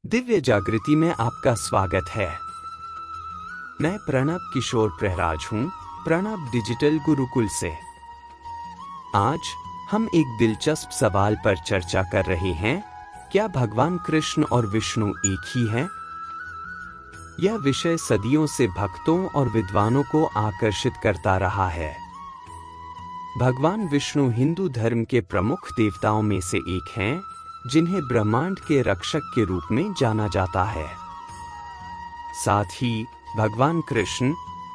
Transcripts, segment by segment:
दिव्य जागृति में आपका स्वागत है। मैं प्रणब किशोर प्रहराज हूँ, प्रणब डिजिटल गुरुकुल से। आज हम एक दिलचस्प सवाल पर चर्चा कर रहे हैं, क्या भगवान कृष्ण और विष्णु एक ही हैं? यह विषय सदियों से भक्तों और विद्वानों को आकर्षित करता रहा है। भगवान विष्णु हिंदू धर्म के प्रमुख देवताओं में से एक हैं, जिन्हें ब्रह्मांड के रक्षक के रूप में जाना जाता है। साथ ही भगवान कृष्ण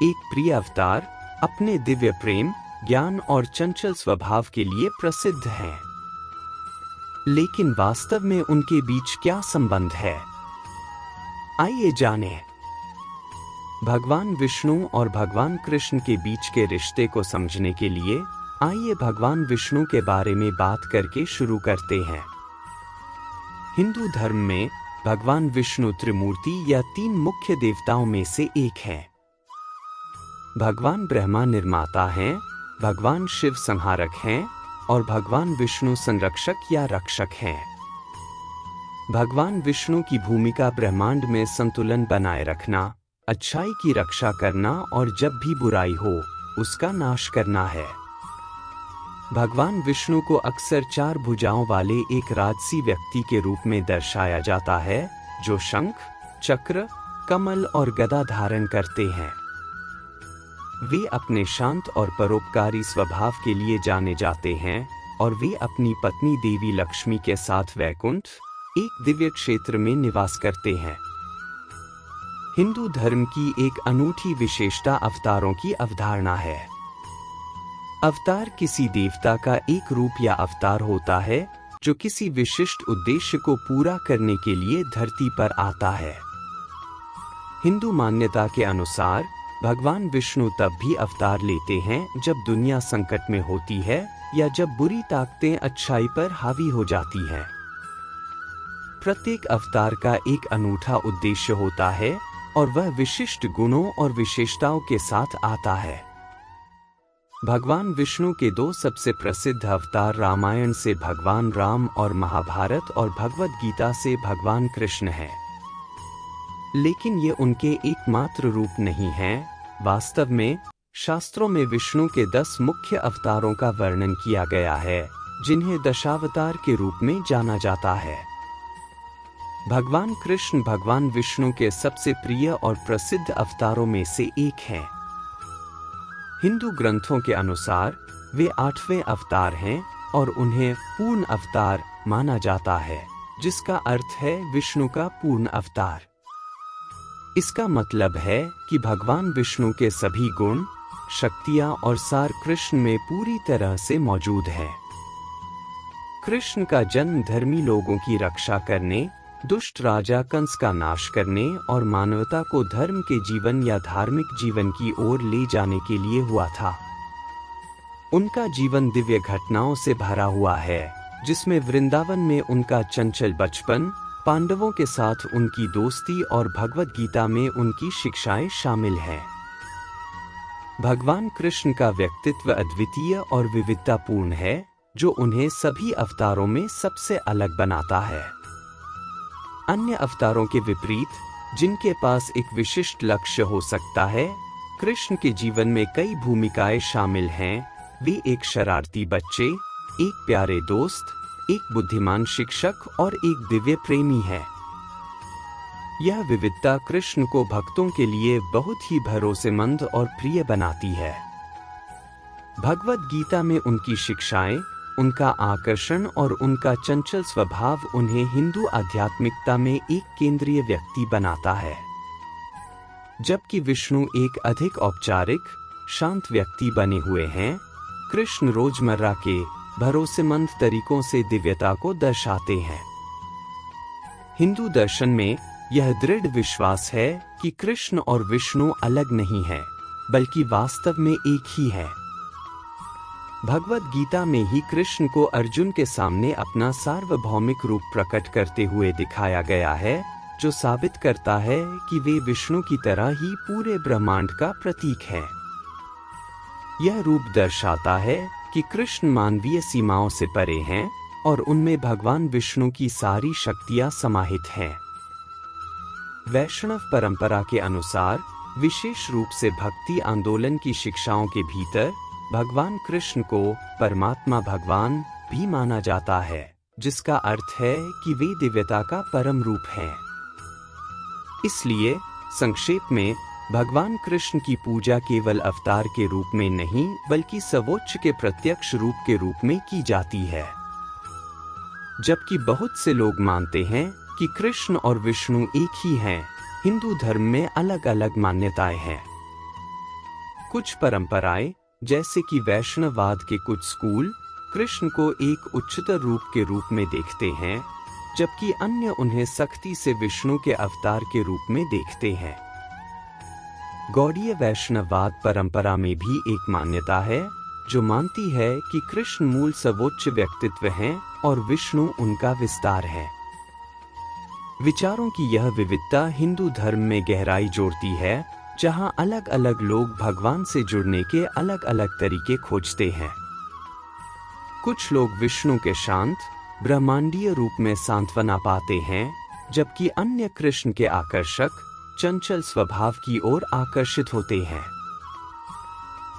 एक प्रिय अवतार, अपने दिव्य प्रेम, ज्ञान और चंचल स्वभाव के लिए प्रसिद्ध हैं। लेकिन वास्तव में उनके बीच क्या संबंध है? आइए जानें। भगवान विष्णु और भगवान कृष्ण के बीच के रिश्ते को समझने के लिए आइए भगवान विष्णु के बारे में बात करके शुरू करते हैं। हिंदू धर्म में भगवान विष्णु त्रिमूर्ति या तीन मुख्य देवताओं में से एक हैं। भगवान ब्रह्मा निर्माता हैं, भगवान शिव संहारक हैं और भगवान विष्णु संरक्षक या रक्षक हैं। भगवान विष्णु की भूमिका ब्रह्मांड में संतुलन बनाए रखना, अच्छाई की रक्षा करना और जब भी बुराई हो उसका नाश करना है। भगवान विष्णु को अक्सर चार भुजाओं वाले एक राजसी व्यक्ति के रूप में दर्शाया जाता है, जो शंख, चक्र, कमल और गदा धारण करते हैं। वे अपने शांत और परोपकारी स्वभाव के लिए जाने जाते हैं और वे अपनी पत्नी देवी लक्ष्मी के साथ वैकुंठ, एक दिव्य क्षेत्र में निवास करते हैं। हिंदू धर्म की एक अनूठी विशेषता अवतारों की अवधारणा है। अवतार किसी देवता का एक रूप या अवतार होता है, जो किसी विशिष्ट उद्देश्य को पूरा करने के लिए धरती पर आता है। हिंदू मान्यता के अनुसार भगवान विष्णु तब भी अवतार लेते हैं जब दुनिया संकट में होती है या जब बुरी ताकतें अच्छाई पर हावी हो जाती हैं। प्रत्येक अवतार का एक अनूठा उद्देश्य होता है और वह विशिष्ट गुणों और विशेषताओं के साथ आता है। भगवान विष्णु के दो सबसे प्रसिद्ध अवतार रामायण से भगवान राम और महाभारत और भगवद गीता से भगवान कृष्ण हैं। लेकिन ये उनके एकमात्र रूप नहीं हैं। वास्तव में शास्त्रों में विष्णु के 10 मुख्य अवतारों का वर्णन किया गया है, जिन्हें दशावतार के रूप में जाना जाता है। भगवान कृष्ण भगवान विष्णु के सबसे प्रिय और प्रसिद्ध अवतारों में से एक हैं। हिंदू ग्रंथों के अनुसार वे 8वें अवतार हैं और उन्हें पूर्ण अवतार माना जाता है, जिसका अर्थ है विष्णु का पूर्ण अवतार। इसका मतलब है कि भगवान विष्णु के सभी गुण, शक्तियां और सार कृष्ण में पूरी तरह से मौजूद है। कृष्ण का जन्म धर्मी लोगों की रक्षा करने, दुष्ट राजा कंस का नाश करने और मानवता को धर्म के जीवन या धार्मिक जीवन की ओर ले जाने के लिए हुआ था। उनका जीवन दिव्य घटनाओं से भरा हुआ है, जिसमें वृंदावन में उनका चंचल बचपन, पांडवों के साथ उनकी दोस्ती और भगवद गीता में उनकी शिक्षाएं शामिल हैं। भगवान कृष्ण का व्यक्तित्व अद्वितीय और विविधतापूर्ण है, जो उन्हें सभी अवतारों में सबसे अलग बनाता है। अन्य अवतारों के विपरीत, जिनके पास एक विशिष्ट लक्ष्य हो सकता है, कृष्ण के जीवन में कई भूमिकाएं शामिल हैं। वे एक शरारती बच्चे, एक प्यारे दोस्त, एक बुद्धिमान शिक्षक और एक दिव्य प्रेमी है। यह विविधता कृष्ण को भक्तों के लिए बहुत ही भरोसेमंद और प्रिय बनाती है। भगवद गीता में उनकी शिक्षाएं, उनका आकर्षण और उनका चंचल स्वभाव उन्हें हिंदू आध्यात्मिकता में एक केंद्रीय व्यक्ति बनाता है। जबकि विष्णु एक अधिक औपचारिक, शांत व्यक्ति बने हुए हैं, कृष्ण रोजमर्रा के भरोसेमंद तरीकों से दिव्यता को दर्शाते हैं। हिंदू दर्शन में यह दृढ़ विश्वास है कि कृष्ण और विष्णु अलग नहीं हैं, बल्कि वास्तव में एक ही है। भगवद गीता में ही कृष्ण को अर्जुन के सामने अपना सार्वभौमिक रूप प्रकट करते हुए दिखाया गया है, जो साबित करता है कि वे विष्णु की तरह ही पूरे ब्रह्मांड का प्रतीक है। यह रूप दर्शाता है कि कृष्ण मानवीय सीमाओं से परे हैं और उनमें भगवान विष्णु की सारी शक्तियां समाहित हैं। वैष्णव परंपरा के अनुसार विशेष रूप से भक्ति आंदोलन की शिक्षाओं के भीतर भगवान कृष्ण को परमात्मा भगवान भी माना जाता है, जिसका अर्थ है कि वे दिव्यता का परम रूप हैं। इसलिए संक्षेप में भगवान कृष्ण की पूजा केवल अवतार के रूप में नहीं बल्कि सर्वोच्च के प्रत्यक्ष रूप के रूप में की जाती है। जबकि बहुत से लोग मानते हैं कि कृष्ण और विष्णु एक ही हैं, हिंदू धर्म में अलग अलग मान्यताएं हैं। कुछ परंपराएं जैसे कि वैष्णववाद के कुछ स्कूल कृष्ण को एक उच्चतर रूप के रूप में देखते हैं, जबकि अन्य उन्हें सख्ती से विष्णु के अवतार के रूप में देखते हैं। गौड़ीय वैष्णववाद परंपरा में भी एक मान्यता है जो मानती है कि कृष्ण मूल सर्वोच्च व्यक्तित्व हैं और विष्णु उनका विस्तार है। विचारों की यह विविधता हिंदू धर्म में गहराई जोड़ती है, जहां अलग अलग लोग भगवान से जुड़ने के अलग अलग तरीके खोजते हैं। कुछ लोग विष्णु के शांत ब्रह्मांडीय रूप में सांत्वना पाते हैं, जबकि अन्य कृष्ण के आकर्षक चंचल स्वभाव की ओर आकर्षित होते हैं।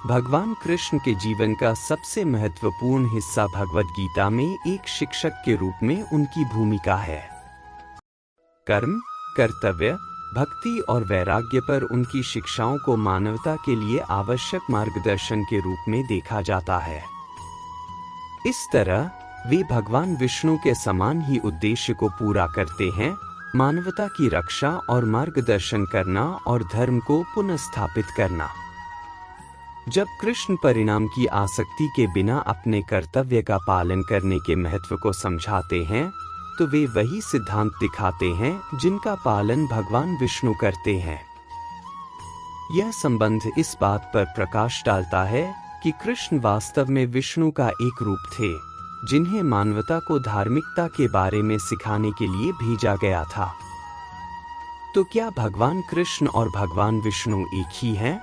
भगवान कृष्ण के जीवन का सबसे महत्वपूर्ण हिस्सा भगवद गीता में एक शिक्षक के रूप में उनकी भूमिका है। कर्म, कर्तव्य, भक्ति और वैराग्य पर उनकी शिक्षाओं को मानवता के लिए आवश्यक मार्गदर्शन के रूप में देखा जाता है। इस तरह वे भगवान विष्णु के समान ही उद्देश्य को पूरा करते हैं, मानवता की रक्षा और मार्गदर्शन करना और धर्म को पुनर्स्थापित करना। जब कृष्ण परिणाम की आसक्ति के बिना अपने कर्तव्य का पालन करने के महत्व को समझाते हैं, तो वे वही सिद्धांत दिखाते हैं जिनका पालन भगवान विष्णु करते हैं। यह संबंध इस बात पर प्रकाश डालता है कि कृष्ण वास्तव में विष्णु का एक रूप थे, जिन्हें मानवता को धार्मिकता के बारे में सिखाने के लिए भेजा गया था। तो क्या भगवान कृष्ण और भगवान विष्णु एक ही हैं?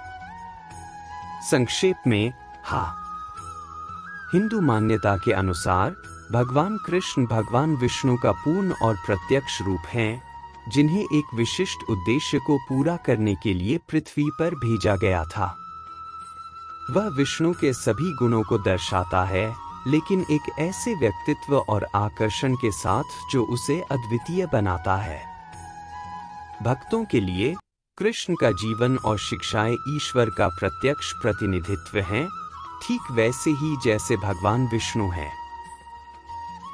संक्षेप में, हाँ। हिंदू मान्यता के अनुसार भगवान कृष्ण भगवान विष्णु का पूर्ण और प्रत्यक्ष रूप हैं, जिन्हें एक विशिष्ट उद्देश्य को पूरा करने के लिए पृथ्वी पर भेजा गया था। वह विष्णु के सभी गुणों को दर्शाता है, लेकिन एक ऐसे व्यक्तित्व और आकर्षण के साथ जो उसे अद्वितीय बनाता है। भक्तों के लिए कृष्ण का जीवन और शिक्षाएं ईश्वर का प्रत्यक्ष प्रतिनिधित्व हैं, ठीक वैसे ही जैसे भगवान विष्णु हैं।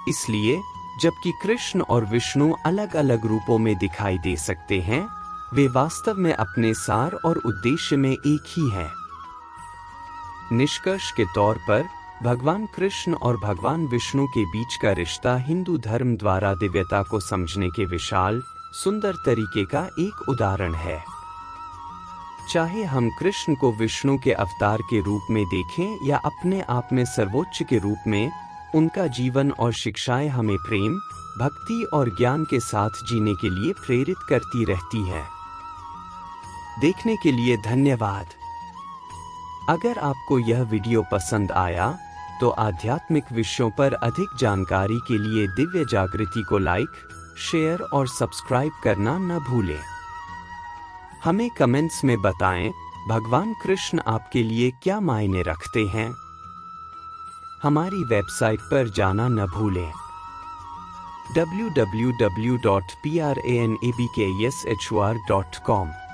इसलिए जबकि कृष्ण और विष्णु अलग अलग रूपों में दिखाई दे सकते हैं, वे वास्तव में अपने सार और उद्देश्य में एक ही हैं। निष्कर्ष के तौर पर भगवान कृष्ण और भगवान विष्णु के बीच का रिश्ता हिंदू धर्म द्वारा दिव्यता को समझने के विशाल सुंदर तरीके का एक उदाहरण है। चाहे हम कृष्ण को विष्णु के अवतार के रूप में देखें या अपने आप में सर्वोच्च के रूप में, उनका जीवन और शिक्षाएं हमें प्रेम, भक्ति और ज्ञान के साथ जीने के लिए प्रेरित करती रहती हैं। देखने के लिए धन्यवाद। अगर आपको यह वीडियो पसंद आया तो आध्यात्मिक विषयों पर अधिक जानकारी के लिए दिव्य जागृति को लाइक, शेयर और सब्सक्राइब करना न भूलें। हमें कमेंट्स में बताएं भगवान कृष्ण आपके लिए क्या मायने रखते हैं। हमारी वेबसाइट पर जाना न भूलें www.pranabkshur.com।